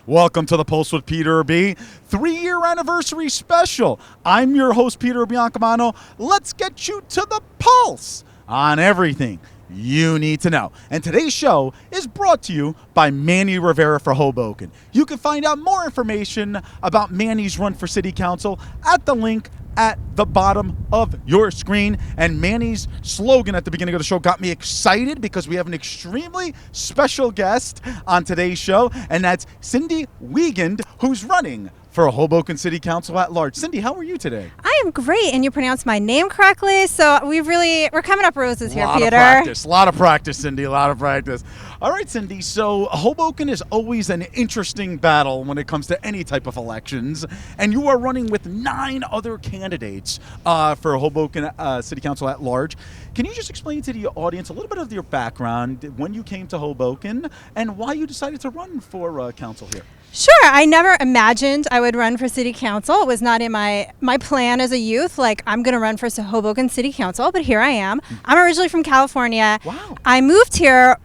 Welcome to the Pulse with Peter B. 3-year anniversary special. I'm your host, Peter Biancamano. Let's get you to the pulse on everything you need to know. And today's show is brought to you by Manny Rivera for Hoboken. You can find out more information about Manny's run for city council at the link at the bottom of your screen. And Manny's slogan at the beginning of the show got me excited because we have an extremely special guest on today's show, and that's Cindy Wigand, who's running for Hoboken City Council at large. Cindy, how are you today? I am great, and you pronounced my name correctly, so we're coming up roses here, Peter. A lot of practice, Cindy, a lot of practice. All right, Cindy, so Hoboken is always an interesting battle when it comes to any type of elections, and you are running with 9 other candidates for Hoboken City Council at large. Can you just explain to the audience a little bit of your background, when you came to Hoboken, and why you decided to run for council here? Sure. I never imagined I would run for city council. It was not in my plan as a youth, like I'm going to run for Hoboken City Council, but here I am. I'm originally from California. Wow. I moved here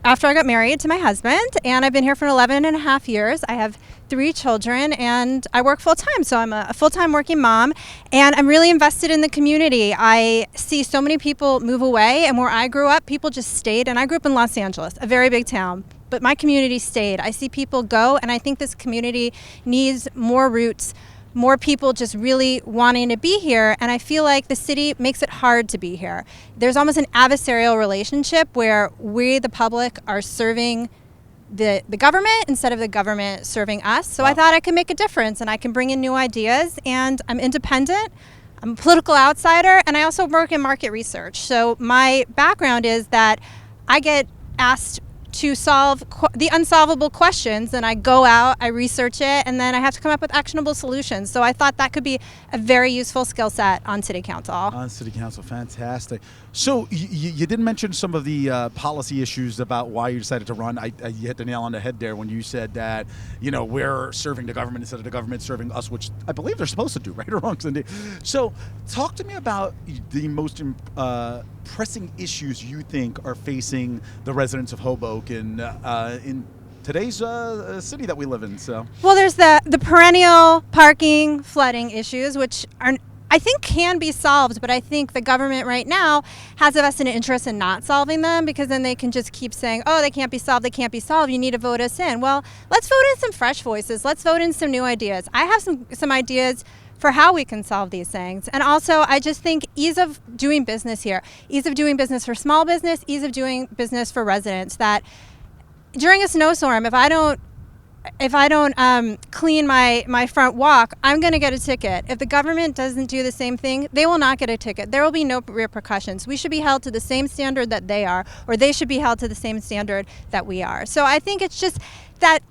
after I got married to my husband, and I've been here for 11 and a half years. I have 3 children, and I work full-time, so I'm a full-time working mom, and I'm really invested in the community. I see so many people move away, and where I grew up, people just stayed, and I grew up in Los Angeles, a very big town. But my community stayed. I see people go, and I think this community needs more roots, more people just really wanting to be here, and I feel like the city makes it hard to be here. There's almost an adversarial relationship where we, the public, are serving the government instead of the government serving us. So I thought I could make a difference, and I can bring in new ideas, and I'm independent. I'm a political outsider, and I also work in market research. So my background is that I get asked to solve the unsolvable questions, and I go out, I research it, and then I have to come up with actionable solutions. So I thought that could be a very useful skill set on City Council. On City Council, fantastic. So you did mention some of the policy issues about why you decided to run. You hit the nail on the head there when you said that, we're serving the government instead of the government serving us, which I believe they're supposed to do, right or wrong, Cindy? So talk to me about the most pressing issues you think are facing the residents of Hoboken in today's city that we live in. So, well, there's the perennial parking, flooding issues, which I think can be solved, but I think the government right now has a vested interest in not solving them, because then they can just keep saying, oh, they can't be solved, you need to vote us in. Well, let's vote in some fresh voices. Let's vote in some new ideas. I have some ideas for how we can solve these things. And also, I just think ease of doing business here, ease of doing business for small business, ease of doing business for residents, that during a snowstorm, if I don't clean my front walk, I'm going to get a ticket. If the government doesn't do the same thing, they will not get a ticket. There will be no repercussions. We should be held to the same standard that they are, or they should be held to the same standard that we are. So I think it's just that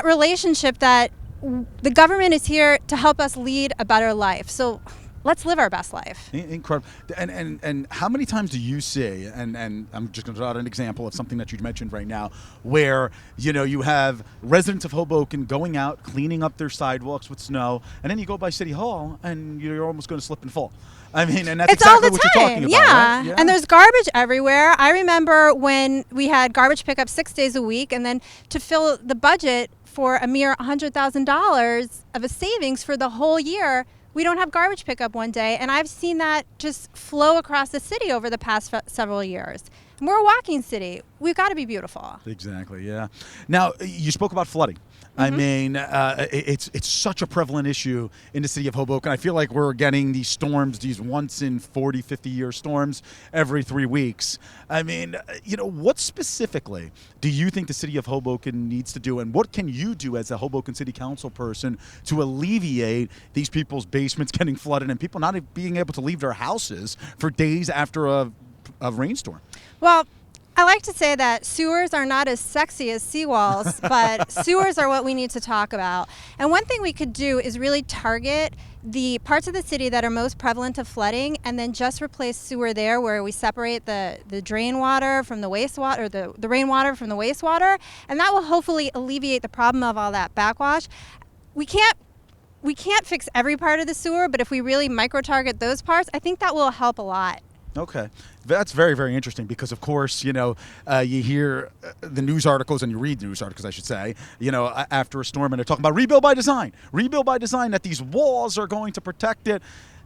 relationship that the government is here to help us lead a better life. So let's live our best life. Incredible. And how many times do you see, and I'm just going to draw out an example of something that you mentioned right now, where, you have residents of Hoboken going out, cleaning up their sidewalks with snow, and then you go by City Hall and you're almost going to slip and fall. I mean, and that's it's exactly all the what time. You're talking about, yeah. right? Yeah. And there's garbage everywhere. I remember when we had garbage pickup 6 days a week, and then to fill the budget for a mere $100,000 of a savings for the whole year, we don't have garbage pickup one day. And I've seen that just flow across the city over the past several years. And we're a walking city. We've got to be beautiful. Exactly, yeah. Now, you spoke about flooding. I mean, it's such a prevalent issue in the city of Hoboken. I feel like we're getting these storms, these once in 40, 50-year storms every 3 weeks. I mean, what specifically do you think the city of Hoboken needs to do, and what can you do as a Hoboken City Council person to alleviate these people's basements getting flooded and people not being able to leave their houses for days after a rainstorm? Well, I like to say that sewers are not as sexy as seawalls, but sewers are what we need to talk about. And one thing we could do is really target the parts of the city that are most prevalent of flooding, and then just replace sewer there, where we separate the drain water from the wastewater, or the rainwater from the wastewater, and that will hopefully alleviate the problem of all that backwash. We can't fix every part of the sewer, but if we really micro-target those parts, I think that will help a lot. Okay. That's very, very interesting because, of course, you hear the news articles and you read news articles, I should say, after a storm, and they're talking about rebuild by design, that these walls are going to protect it.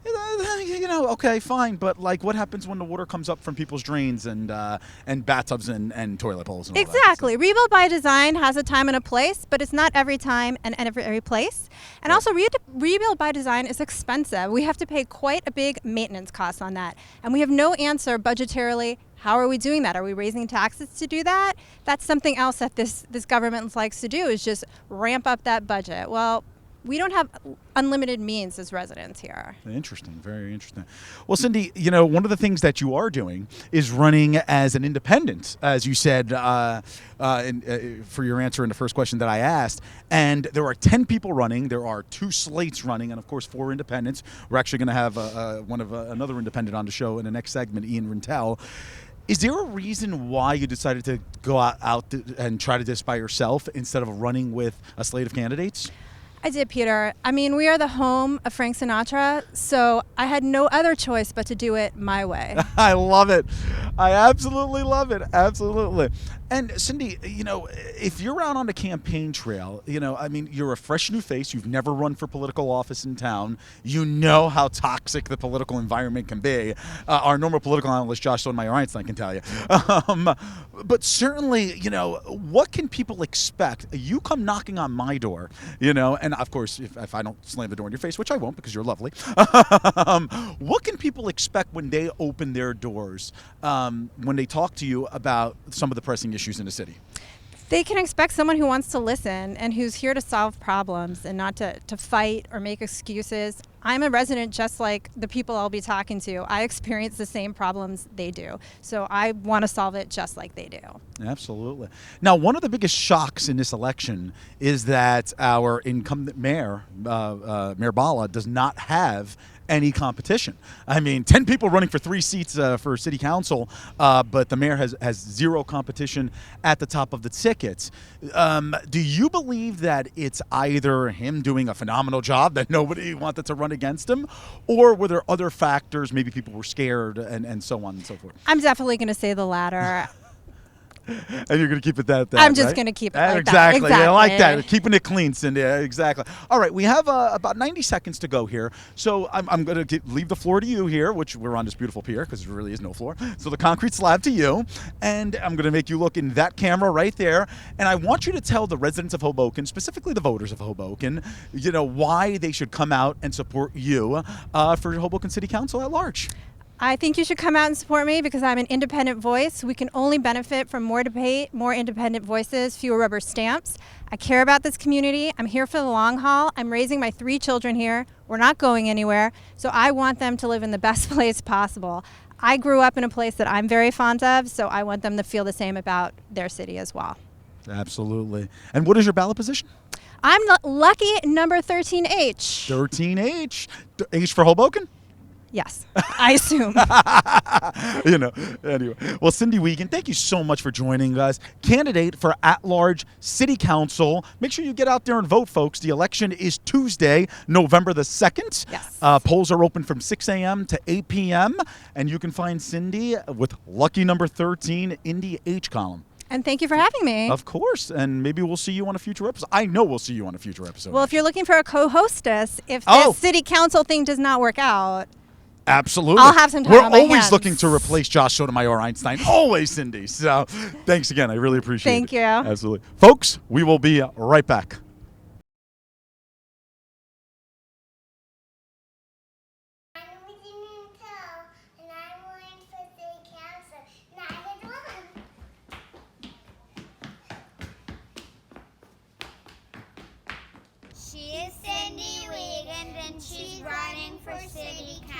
Okay, fine, but what happens when the water comes up from people's drains and bathtubs and toilet bowls and all Exactly. that? Rebuild by design has a time and a place, but it's not every time and every place. And also, rebuild by design is expensive. We have to pay quite a big maintenance cost on that, and we have no answer budgetarily. How are we doing that? Are we raising taxes to do that? That's something else that this government likes to do, is just ramp up that budget. Well, we don't have unlimited means as residents here. Interesting. Very interesting. Well, Cindy, one of the things that you are doing is running as an independent, as you said for your answer in the first question that I asked. And there are 10 people running. There are 2 slates running, and, of course, 4 independents. We're actually going to have another independent on the show in the next segment, Ian Rintel. Is there a reason why you decided to go out and try to do this by yourself instead of running with a slate of candidates? I did, Peter. I mean, we are the home of Frank Sinatra, so I had no other choice but to do it my way. I love it. I absolutely love it. Absolutely. And Cindy, if you're out on the campaign trail, you're a fresh new face. You've never run for political office in town. You know how toxic the political environment can be. Our normal political analyst, Josh Sotomayor-Einstein, can tell you. But certainly, what can people expect? You come knocking on my door, and of course, if I don't slam the door in your face, which I won't because you're lovely, what can people expect when they open their doors, when they talk to you about some of the pressing issues in the city? They can expect someone who wants to listen and who's here to solve problems and not to fight or make excuses. I'm a resident just like the people I'll be talking to. I experience the same problems they do. So I want to solve it just like they do. Absolutely. Now, one of the biggest shocks in this election is that our incumbent mayor, Mayor Bala, does not have any competition. 10 people running for 3 seats for city council, but the mayor has 0 competition at the top of the tickets. Do you believe that it's either him doing a phenomenal job that nobody wanted to run against him, or were there other factors, maybe people were scared and so on and so forth? I'm definitely going to say the latter. And you're going to keep it that I'm just right? going to keep it like exactly. that. Exactly. Yeah, I like that. Keeping it clean, Cindy. Exactly. All right, we have about 90 seconds to go here. So I'm going to leave the floor to you here, which we're on this beautiful pier because there really is no floor. So the concrete slab to you. And I'm going to make you look in that camera right there. And I want you to tell the residents of Hoboken, specifically the voters of Hoboken, why they should come out and support you for Hoboken City Council at large. I think you should come out and support me because I'm an independent voice. We can only benefit from more debate, more independent voices, fewer rubber stamps. I care about this community. I'm here for the long haul. I'm raising my 3 children here. We're not going anywhere. So I want them to live in the best place possible. I grew up in a place that I'm very fond of, so I want them to feel the same about their city as well. Absolutely. And what is your ballot position? I'm lucky number 13H. 13H. H for Hoboken? Yes, I assume. Anyway. Well, Cindy Wigand, thank you so much for joining us. Candidate for at-large city council. Make sure you get out there and vote, folks. The election is Tuesday, November the 2nd. Yes. Polls are open from 6 a.m. to 8 p.m. And you can find Cindy with lucky number 13 in the H column. And thank you for having me. Of course. And maybe we'll see you on a future episode. I know we'll see you on a future episode. Well, if you're looking for a co-hostess, if this city council thing does not work out, absolutely. I'll have some time We're on my always hands. looking to replace Josh Sotomayor-Einstein. Always, Cindy. So thanks again. I really appreciate it. Thank you. Absolutely. Folks, we will be right back. I'm with Rintel, and I'm running for city council. Now I get one. She is Cindy Wigand, and she's running for city council.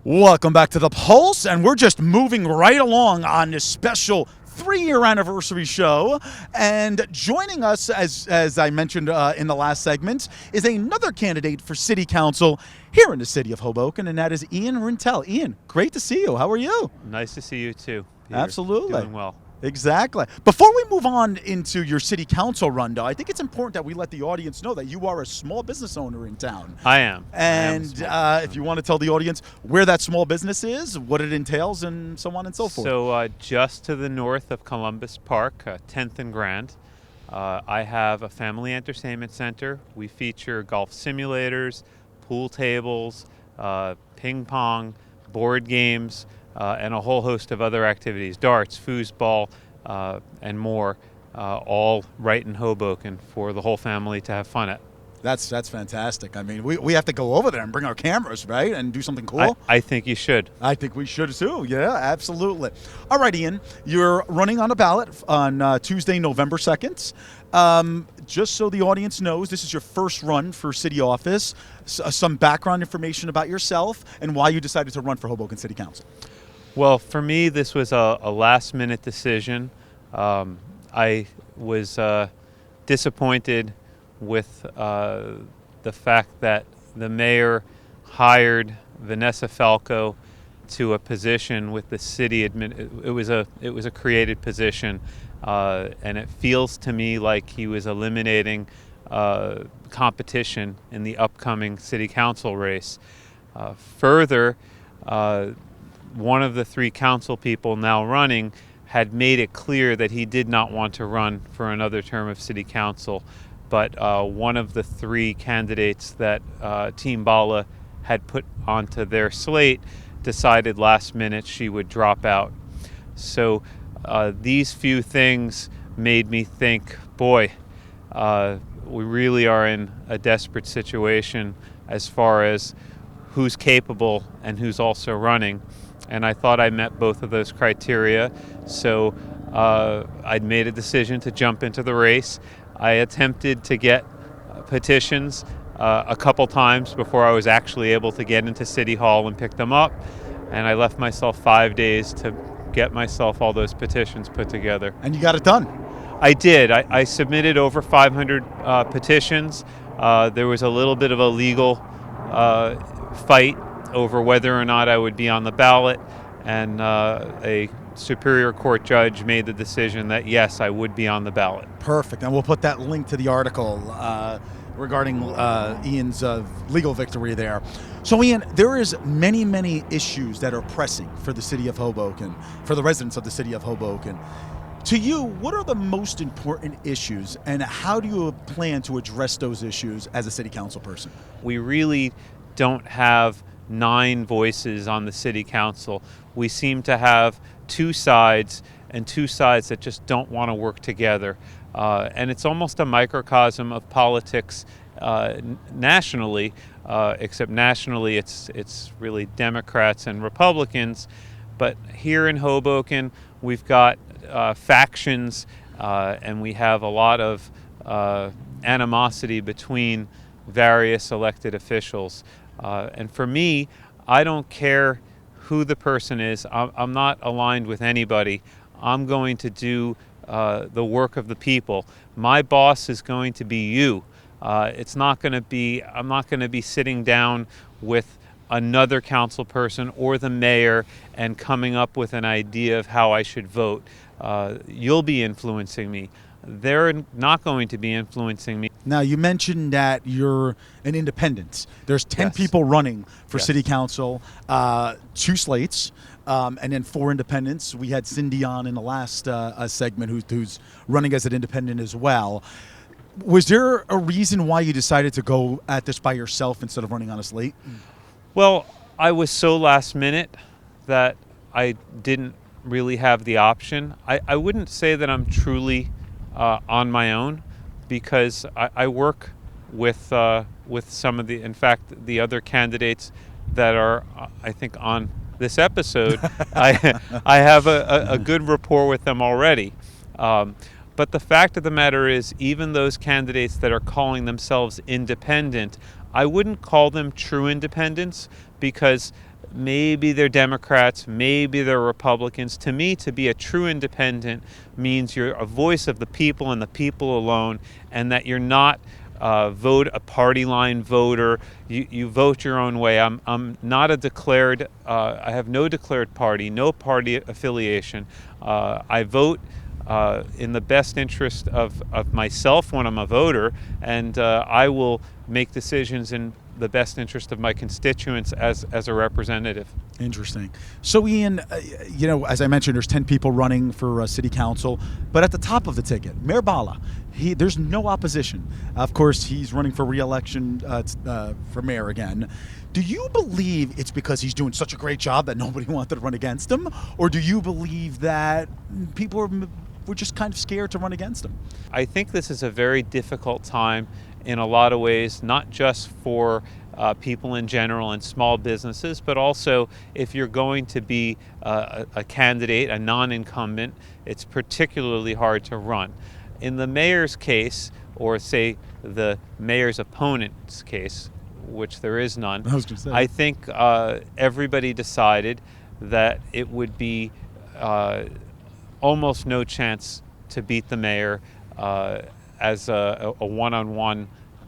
Welcome back to The Pulse, and we're just moving right along on this special 3-year anniversary show. And joining us, as I mentioned in the last segment, is another candidate for city council here in the city of Hoboken, and that is Ian Rintel. Ian, great to see you. How are you? Nice to see you too, Peter. Absolutely. Doing well. Exactly. Before we move on into your city council run, though, I think it's important that we let the audience know that you are a small business owner in town. I am. And if you want to tell the audience where that small business is, what it entails, and so on and so forth. So just to the north of Columbus Park, 10th and Grand, I have a family entertainment center. We feature golf simulators, pool tables, ping pong, board games, and a whole host of other activities, darts, foosball, and more, all right in Hoboken for the whole family to have fun at. That's fantastic. I mean, we have to go over there and bring our cameras, right, and do something cool. I think you should. I think we should too. Yeah, absolutely. All right, Ian, you're running on a ballot on Tuesday, November 2nd. Just so the audience knows, this is your first run for city office. Some background information about yourself and why you decided to run for Hoboken City Council. Well, for me, this was a last-minute decision. I was disappointed with the fact that the mayor hired Vanessa Falco to a position with the city admin. It was a created position, and it feels to me like he was eliminating competition in the upcoming city council race. Further, one of the three council people now running had made it clear that he did not want to run for another term of city council. But one of the three candidates that Team Bala had put onto their slate decided last minute she would drop out. So these few things made me think, boy, we really are in a desperate situation as far as who's capable and who's also running. And I thought I met both of those criteria. So I'd made a decision to jump into the race. I attempted to get petitions a couple times before I was actually able to get into City Hall and pick them up. And I left myself 5 days to get myself all those petitions put together. And you got it done. I did. I submitted over 500 petitions. There was a little bit of a legal fight over whether or not I would be on the ballot, and a Superior Court judge made the decision that yes, I would be on the ballot. Perfect. And we'll put that link to the article regarding Ian's legal victory there. So, Ian, there is many issues that are pressing for the city of Hoboken, for the residents of the city of Hoboken. To you, what are the most important issues, and how do you plan to address those issues as a city council person? We really don't have 9 voices on the city council. We seem to have two sides, and two sides that just don't want to work together. And it's almost a microcosm of politics nationally, except nationally it's really Democrats and Republicans. But here in Hoboken, we've got factions, and we have a lot of animosity between various elected officials. And for me, I don't care who the person is. I'm not aligned with anybody. I'm going to do the work of the people. My boss is going to be you. It's not going to be, I'm not going to be sitting down with another council person or the mayor and coming up with an idea of how I should vote. You'll be influencing me. They're not going to be influencing me. Now, you mentioned that you're an independent. There's 10 Yes. people running for Yes. city council, 2 slates, and then 4 independents. We had Cindy on in the last segment who's running as an independent as well. Was there a reason why you decided to go at this by yourself instead of running on a slate? Well, I was so last minute that I didn't really have the option. I wouldn't say that I'm truly on my own, because I work with some of the, in fact, the other candidates that are, I think, on this episode. I have a good rapport with them already. But the fact of the matter is, even those candidates that are calling themselves independent, I wouldn't call them true independents, because maybe they're Democrats, maybe they're Republicans. To me, to be a true independent means you're a voice of the people and the people alone, and that you're not vote a party line voter. You vote your own way. I'm not a declared. I have no declared party, no party affiliation. I vote in the best interest of myself when I'm a voter, and I will make decisions in the best interest of my constituents as a representative. Interesting. So, Ian, as I mentioned, there's 10 people running for city council, but at the top of the ticket, Mayor Bala, there's no opposition. Of course, he's running for re-election for mayor again. Do you believe it's because he's doing such a great job that nobody wanted to run against him, or do you believe that people were just kind of scared to run against him? I think this is a very difficult time in a lot of ways, not just for people in general and small businesses, but also if you're going to be a candidate, a non-incumbent, it's particularly hard to run. In the mayor's case, or say the mayor's opponent's case, which there is none, I think everybody decided that it would be almost no chance to beat the mayor as a one-on-one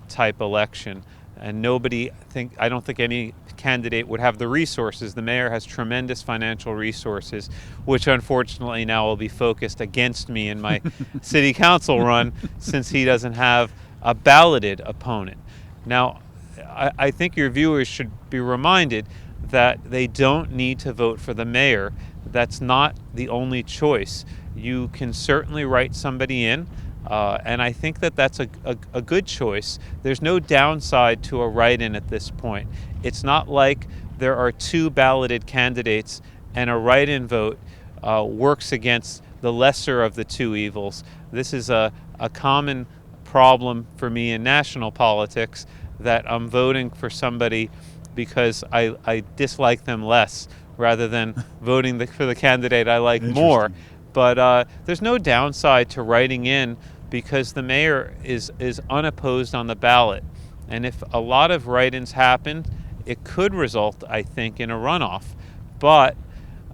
type election. And I don't think any candidate would have the resources. The mayor has tremendous financial resources, which unfortunately now will be focused against me in my city council run, since he doesn't have a balloted opponent. Now, I think your viewers should be reminded that they don't need to vote for the mayor. That's not the only choice. You can certainly write somebody in. And I think that that's a good choice. There's no downside to a write-in at this point. It's not like there are two balloted candidates and a write-in vote works against the lesser of the two evils. This is a common problem for me in national politics, that I'm voting for somebody because I dislike them less, rather than voting for the candidate I like more. But there's no downside to writing in, because the mayor is unopposed on the ballot. And if a lot of write-ins happen, it could result, I think, in a runoff. But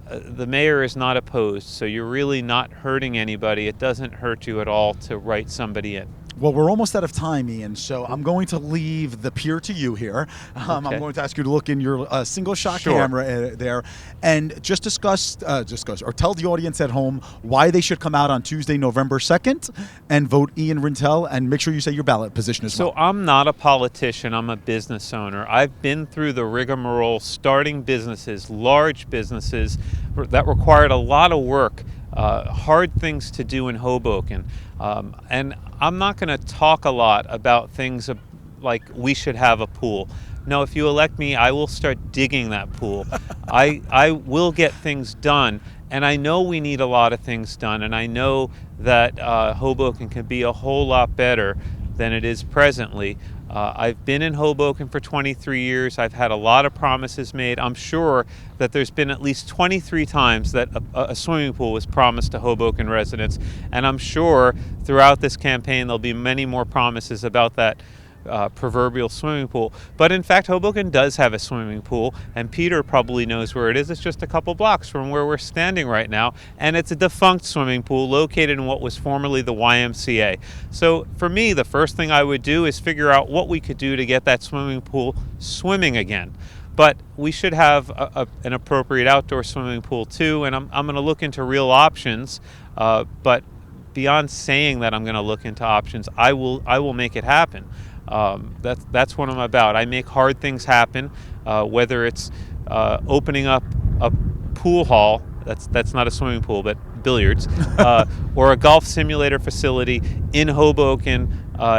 the mayor is not opposed, so you're really not hurting anybody. It doesn't hurt you at all to write somebody in. Well, we're almost out of time, Ian, so I'm going to leave the pier to you here. Okay. I'm going to ask you to look in your single-shot Sure. camera there and just discuss, or tell the audience at home why they should come out on Tuesday, November 2nd, and vote Ian Rintel, and make sure you say your ballot position as well. So I'm not a politician. I'm a business owner. I've been through the rigmarole starting businesses, large businesses, that required a lot of work, hard things to do in Hoboken. And I'm not going to talk a lot about things like we should have a pool. No, if you elect me, I will start digging that pool. I will get things done. And I know we need a lot of things done. And I know that Hoboken can be a whole lot better than it is presently. I've been in Hoboken for 23 years. I've had a lot of promises made. I'm sure that there's been at least 23 times that a swimming pool was promised to Hoboken residents. And I'm sure throughout this campaign there'll be many more promises about that proverbial swimming pool. But in fact, Hoboken does have a swimming pool, and Peter probably knows where it is. It's just a couple blocks from where we're standing right now, and it's a defunct swimming pool located in what was formerly the YMCA. So for me, the first thing I would do is figure out what we could do to get that swimming pool swimming again. But we should have an appropriate outdoor swimming pool too, and I'm going to look into real options. But beyond saying that I'm going to look into options, I will make it happen. That's what I'm about. I make hard things happen, whether it's opening up a pool hall, that's not a swimming pool, but billiards, or a golf simulator facility in Hoboken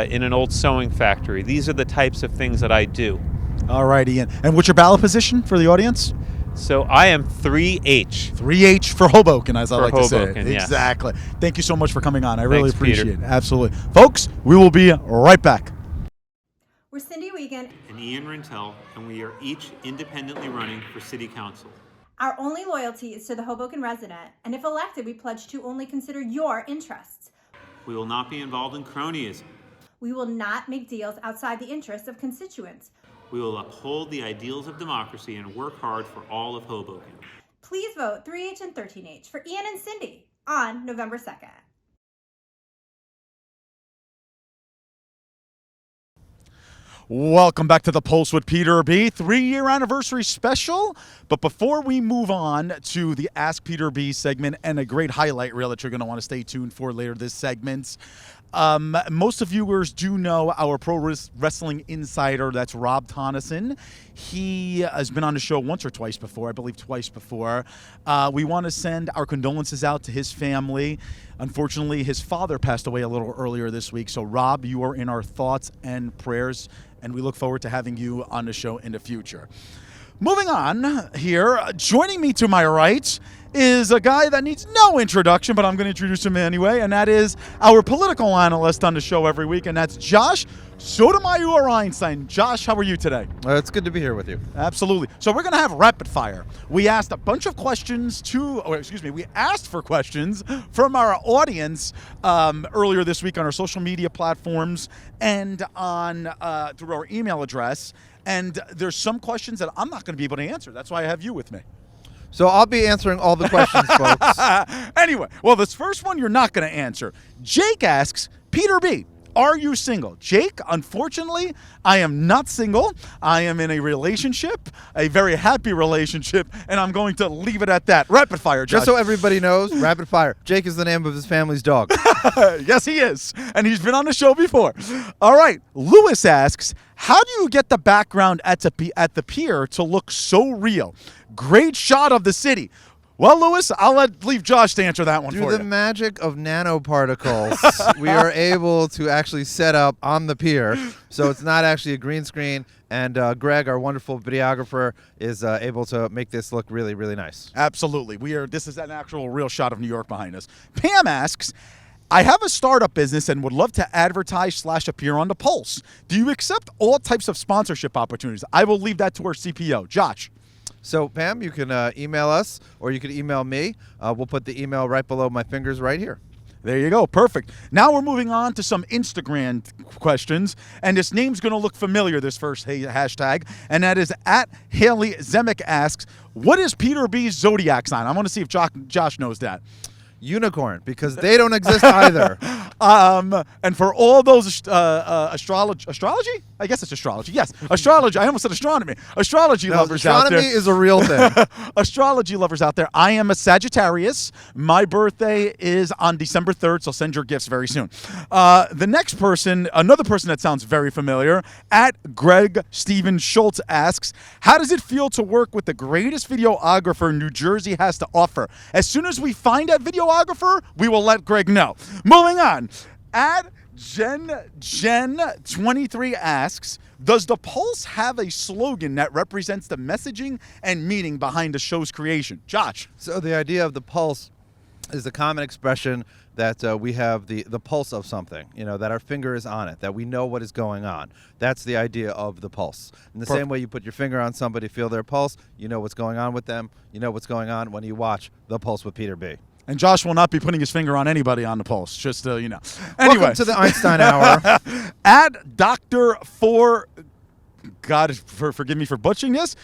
in an old sewing factory. These are the types of things that I do. All right, Ian. And what's your ballot position for the audience? So I am 3H. 3H for Hoboken, as I like to say. Hoboken, yes. Exactly. Thank you so much for coming on. I really Thanks, appreciate Peter. it. Absolutely. Folks, we will be right back. We're Cindy Wigand. And Ian Rintel, and we are each independently running for City Council. Our only loyalty is to the Hoboken resident, and if elected, we pledge to only consider your interests. We will not be involved in cronyism. We will not make deals outside the interests of constituents. We will uphold the ideals of democracy and work hard for all of Hoboken. Please vote 3H and 13H for Ian and Cindy on November 2nd. Welcome back to the Pulse with Peter B. 3-year anniversary special. But before we move on to the Ask Peter B segment and a great highlight reel that you're going to want to stay tuned for later this segment, most of viewers do know our pro wrestling insider. That's Rob Tonneson. He has been on the show once or twice before, I believe twice before. We want to send our condolences out to his family. Unfortunately, his father passed away a little earlier this week. So, Rob, you are in our thoughts and prayers, and we look forward to having you on the show in the future. Moving on here, joining me to my right is a guy that needs no introduction, but I'm going to introduce him anyway, and that is our political analyst on the show every week, and that's Josh Sotomayor Einstein. Josh, how are you today? It's good to be here with you. Absolutely. So we're going to have rapid fire. We asked a bunch of questions we asked for questions from our audience earlier this week on our social media platforms and on through our email address. And there's some questions that I'm not going to be able to answer. That's why I have you with me. So I'll be answering all the questions, folks. Anyway, well, this first one you're not going to answer. Jake asks, Peter B., are you single? Jake, unfortunately, I am not single. I am in a relationship, a very happy relationship, and I'm going to leave it at that. Rapid fire, Josh. Just so everybody knows, rapid fire. Jake is the name of his family's dog. Yes, he is. And he's been on the show before. All right. Lewis asks, how do you get the background at the pier to look so real? Great shot of the city. Well, Lewis, I'll leave Josh to answer that one for you. Through the magic of nanoparticles, we are able to actually set up on the pier, so it's not actually a green screen. And Greg, our wonderful videographer, is able to make this look really, really nice. Absolutely. This is an actual real shot of New York behind us. Pam asks, I have a startup business and would love to advertise/appear on the Pulse. Do you accept all types of sponsorship opportunities? I will leave that to our CPO. Josh. So, Pam, you can email us or you can email me. We'll put the email right below my fingers right here. There you go. Perfect. Now we're moving on to some Instagram questions, and this name's going to look familiar, this first hashtag, and that is at Haley Zemek asks, what is Peter B's Zodiac sign? I want to see if Josh knows that. Unicorn, because they don't exist either. And for all those astrology? I guess it's astrology. Yes, astrology. I almost said astronomy. Astrology lovers out there. Astronomy is a real thing. Astrology lovers out there. I am a Sagittarius. My birthday is on December 3rd, so send your gifts very soon. The next person, another person that sounds very familiar, at Greg Steven Schultz asks, how does it feel to work with the greatest videographer New Jersey has to offer? As soon as we find that videographer, we will let Greg know. Moving on. At Jen23 asks, does the Pulse have a slogan that represents the messaging and meaning behind the show's creation? Josh. So the idea of the Pulse is the common expression that we have the pulse of something, that our finger is on it, that we know what is going on. That's the idea of the Pulse. In the same way you put your finger on somebody, feel their pulse, you know what's going on with them, you know what's going on when you watch The Pulse with Peter B. And Josh will not be putting his finger on anybody on the Pulse, just so you know. Anyway. Welcome to the Einstein Hour. At Dr. God, forgive me for butchering this,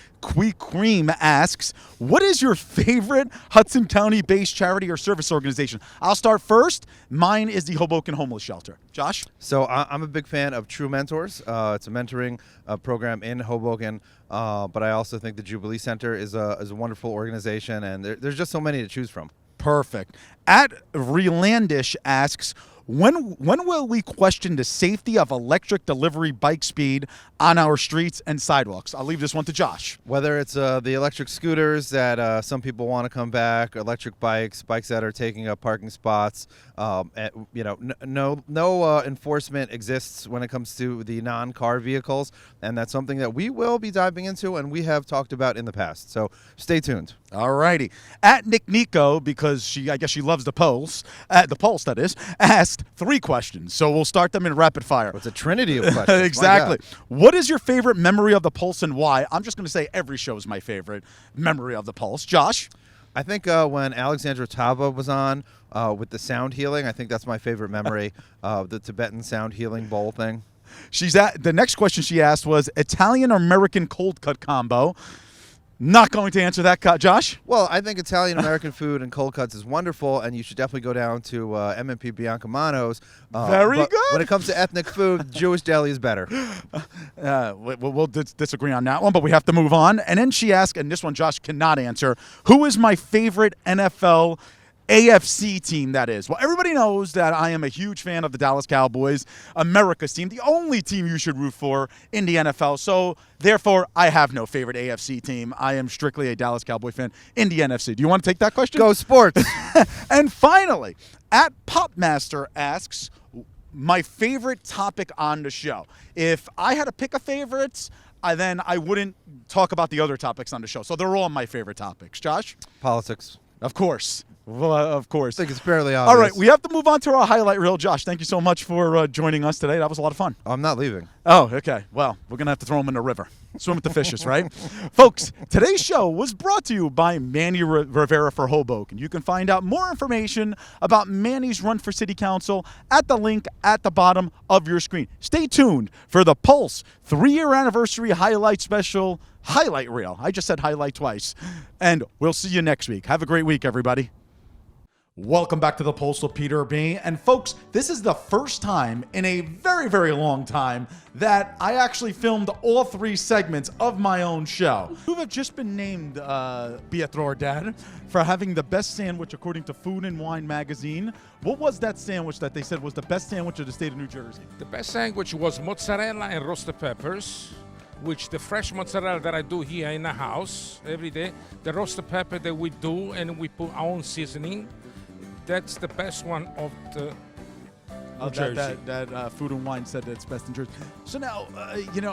Cream asks, what is your favorite Hudson County-based charity or service organization? I'll start first. Mine is the Hoboken Homeless Shelter. Josh? So I'm a big fan of True Mentors. It's a mentoring program in Hoboken, but I also think the Jubilee Center is a wonderful organization, and there's just so many to choose from. Perfect. At Relandish asks, when will we question the safety of electric delivery bike speed on our streets and sidewalks? I'll leave this one to Josh. Whether it's the electric scooters that some people want to come back, electric bikes that are taking up parking spots, no enforcement exists when it comes to the non-car vehicles, and that's something that we will be diving into and we have talked about in the past. So stay tuned. All righty. At Nick Nico, because I guess she loves the Pulse, that is, asked 3 questions. So we'll start them in rapid fire. It's a trinity of questions. Exactly. What is your favorite memory of the Pulse and why? I'm just going to say every show is my favorite memory of the Pulse. Josh? I think when Alexandra Tava was on with the sound healing, I think that's my favorite memory of the Tibetan sound healing bowl thing. The next question she asked was Italian-American cold cut combo. Not going to answer that, Josh. Well, I think Italian American food and cold cuts is wonderful, and you should definitely go down to M&P Biancamano's. Very but good. When it comes to ethnic food, Jewish deli is better. We'll disagree on that one, but we have to move on. And then she asked, and this one Josh cannot answer, who is my favorite NFL AFC team, that is? Well, everybody knows that I am a huge fan of the Dallas Cowboys, America's team, the only team you should root for in the NFL. So, therefore, I have no favorite AFC team. I am strictly a Dallas Cowboy fan in the NFC. Do you want to take that question? Go sports. And finally, @Popmaster asks, my favorite topic on the show. If I had to pick a favorite, then I wouldn't talk about the other topics on the show. So they're all my favorite topics. Josh? Politics. Of course. Well, of course. I think it's fairly obvious. All right, we have to move on to our highlight reel. Josh, thank you so much for joining us today. That was a lot of fun. I'm not leaving. Oh, okay. Well, we're going to have to throw them in the river. Swim with the fishes, right? Folks, today's show was brought to you by Manny Rivera for Hoboken. You can find out more information about Manny's run for city council at the link at the bottom of your screen. Stay tuned for the Pulse 3-year anniversary highlight special highlight reel. I just said highlight twice. And we'll see you next week. Have a great week, everybody. Welcome back to the Pulse with Peter B. And folks, this is the first time in a very, very long time that I actually filmed all 3 segments of my own show. You have just been named, Pietro Dad, for having the best sandwich according to Food and Wine magazine. What was that sandwich that they said was the best sandwich of the state of New Jersey? The best sandwich was mozzarella and roasted peppers, which the fresh mozzarella that I do here in the house every day, the roasted pepper that we do and we put our own seasoning. That's the best one of the New Jersey. That Food and Wine said that it's best in Jersey. So now,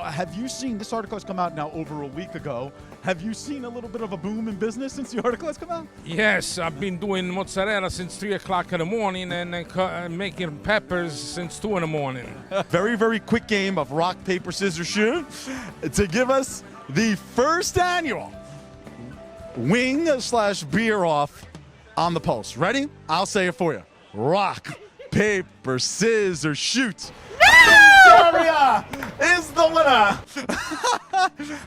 have you seen, this article has come out now over a week ago. Have you seen a little bit of a boom in business since the article has come out? Yes, I've been doing mozzarella since 3 o'clock in the morning and making peppers since 2 in the morning. Very, very quick game of rock, paper, scissors, shoot to give us the first annual wing/beer off on the Pulse. Ready? I'll say it for you. Rock, paper, scissors, shoot. Daria is the winner.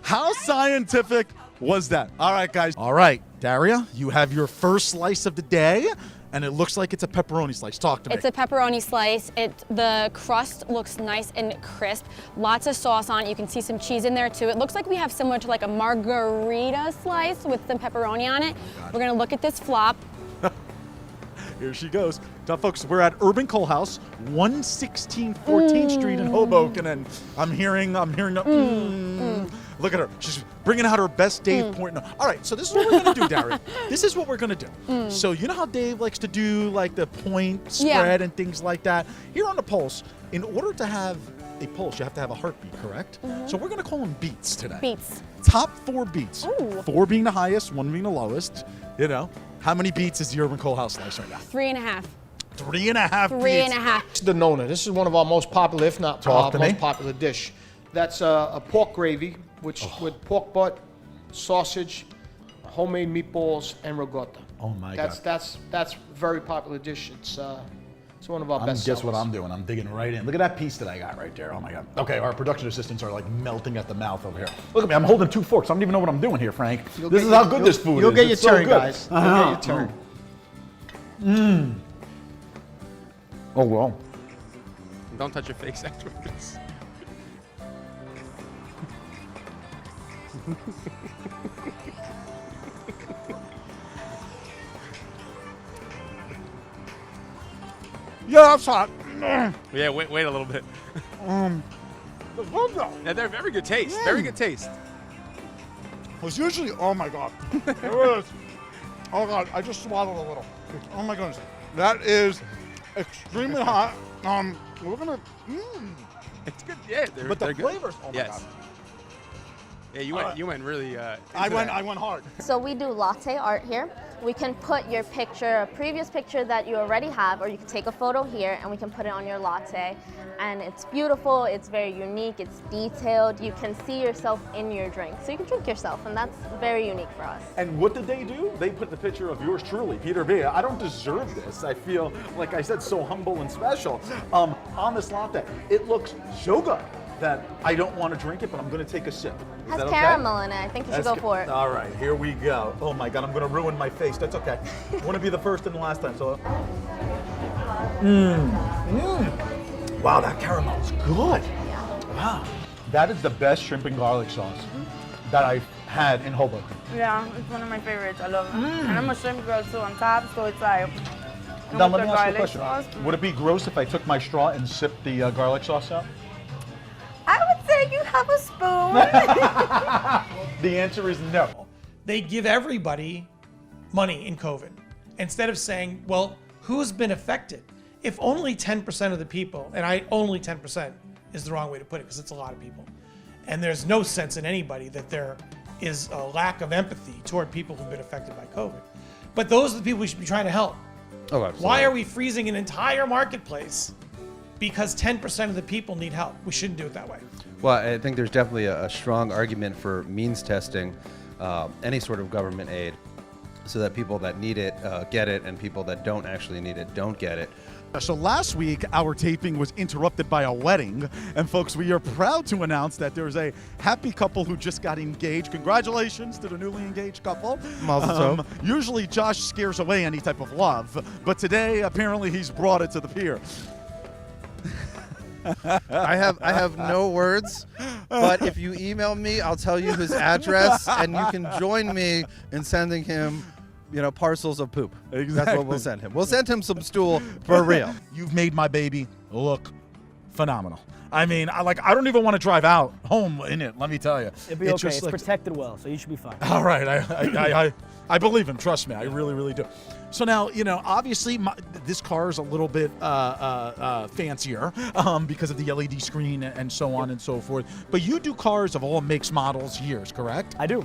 How scientific was that? All right, guys. All right, Daria, you have your first slice of the day, and it looks like it's a pepperoni slice. Talk to me. It's a pepperoni slice. The crust looks nice and crisp. Lots of sauce on it. You can see some cheese in there too. It looks like we have similar to like a margarita slice with some pepperoni on it. We're gonna look at this flop. Here she goes. Now, folks, we're at Urban Coal House, 116 14th Street in Hoboken, and I'm hearing Look at her. She's bringing out her best Dave Portnoy. All right, so this is what we're going to do, Daria. This is what we're going to do. So you know how Dave likes to do, like, the point spread and things like that? Here on the Pulse, in order to have a pulse, you have to have a heartbeat, correct? So we're going to call them beats today. Beats. Top 4 beats. Ooh. 4 being the highest, 1 being the lowest. You know, how many beats is the Urban Coal House slice right now? 3.5. 3.5 beats. 3.5. The Nona. This is one of our most popular, if not Talk our to me. most popular dish. That's a pork gravy, which with pork butt, sausage, homemade meatballs, and ricotta. Oh my That's a very popular dish. It's one of our best Guess sellers. what I'm doing? I'm digging right in. Look at that piece that I got right there. Oh my God. Okay, our production assistants are like melting at the mouth over here. Look at me. I'm holding 2 forks. I don't even know what I'm doing here, Frank. This is how good this food is. You'll get your It's so turn, good. guys. You'll get your turn. Oh well. Don't touch your face afterwards. Yeah, that's hot. Yeah, wait a little bit. Yeah, they're very good taste. Very good taste. Was usually, oh my God. It was. Oh God, I just swallowed a little. Oh my goodness. That is extremely hot. We're gonna, It's good. Yeah, but the they're good. flavors, oh my Yes. God. Yeah, you went really. I went hard. So we do latte art here. We can put your picture, a previous picture that you already have, or you can take a photo here and we can put it on your latte. And it's beautiful, it's very unique, it's detailed. You can see yourself in your drink. So you can drink yourself, and that's very unique for us. And what did they do? They put the picture of yours truly, Peter B. I don't deserve this. I feel, like I said, so humble and special. On this latte, it looks so good. that I don't want to drink it, but I'm going to take a sip. Is Has that okay? caramel in it. I think you should go for it. All right, here we go. Oh my God, I'm going to ruin my face. That's okay. I want to be the first and the last time. So, wow, that caramel is good. Wow, that is the best shrimp and garlic sauce that I've had in Hoboken. Yeah, it's one of my favorites. I love it. And I'm a shrimp girl too on top, so it's like. Now let me ask you a question. Would it be gross if I took my straw and sipped the garlic sauce out? I would say you have a spoon. The answer is no. They give everybody money in COVID instead of saying, well, who's been affected? If only 10% of the people, and only 10% is the wrong way to put it because it's a lot of people, and there's no sense in anybody that there is a lack of empathy toward people who've been affected by COVID. But those are the people we should be trying to help. Oh, absolutely. Why are we freezing an entire marketplace because 10% of the people need help? We shouldn't do it that way. Well, I think there's definitely a strong argument for means testing any sort of government aid so that people that need it get it and people that don't actually need it don't get it. So last week, our taping was interrupted by a wedding. And folks, we are proud to announce that there's a happy couple who just got engaged. Congratulations to the newly engaged couple. Mazel tov. Usually Josh scares away any type of love, but today, apparently, he's brought it to the pier. I have no words, but if you email me, I'll tell you his address, and you can join me in sending him parcels of poop. Exactly. That's what we'll send him. We'll send him some stool for real. You've made my baby look phenomenal. I mean, I don't even want to drive out home in it, let me tell you. It'll be okay. It's protected well, so you should be fine. All right. I believe him. Trust me. I really, really do. So now, obviously this car is a little bit fancier because of the LED screen and so on and so forth. But you do cars of all makes, models, years, correct? I do.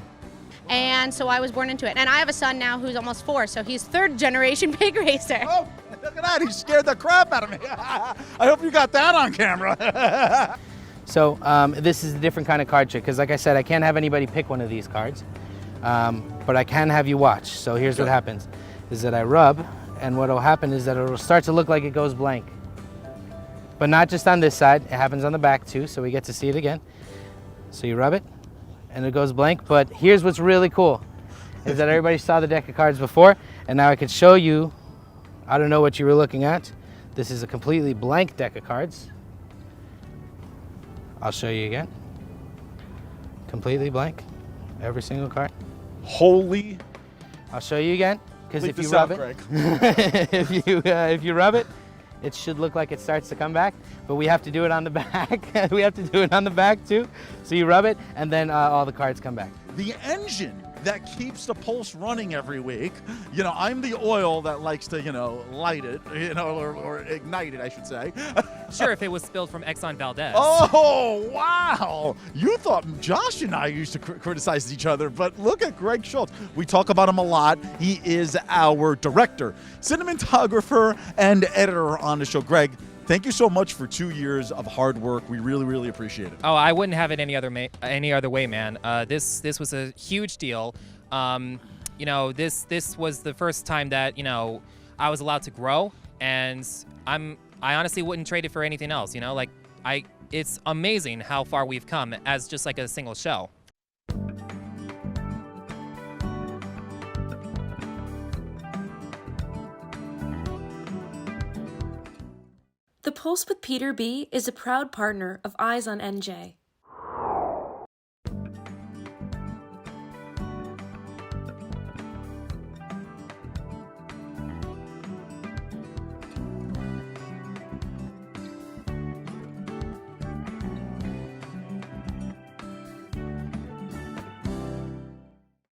And so I was born into it. And I have a son now who's almost 4, so he's 3rd generation pig racer. Oh, look at that. He scared the crap out of me. I hope you got that on camera. So this is a different kind of card trick because, like I said, I can't have anybody pick one of these cards, but I can have you watch. So here's what happens, is that I rub, and what will happen is that it will start to look like it goes blank. But not just on this side, it happens on the back too, so we get to see it again. So you rub it, and it goes blank, but here's what's really cool, is that everybody saw the deck of cards before, and now I could show you, I don't know what you were looking at. This is a completely blank deck of cards. I'll show you again. Completely blank, every single card. Holy. I'll show you again, because if you out, rub it, if you rub it, it should look like it starts to come back, but we have to do it on the back. We have to do it on the back too. So you rub it, and then all the cards come back. The engine that keeps the Pulse running every week. I'm the oil that likes to, light it, or ignite it, I should say. Sure, if it was spilled from Exxon Valdez. Oh, wow. You thought Josh and I used to criticize each other, but look at Greg Schultz. We talk about him a lot. He is our director, cinematographer, and editor on the show. Greg, thank you so much for 2 years of hard work. We really, really appreciate it. Oh, I wouldn't have it any other way, man. This was a huge deal. This was the first time that I was allowed to grow, and I honestly wouldn't trade it for anything else. It's amazing how far we've come as just like a single show. The Pulse with Peter B. is a proud partner of Eyes on NJ.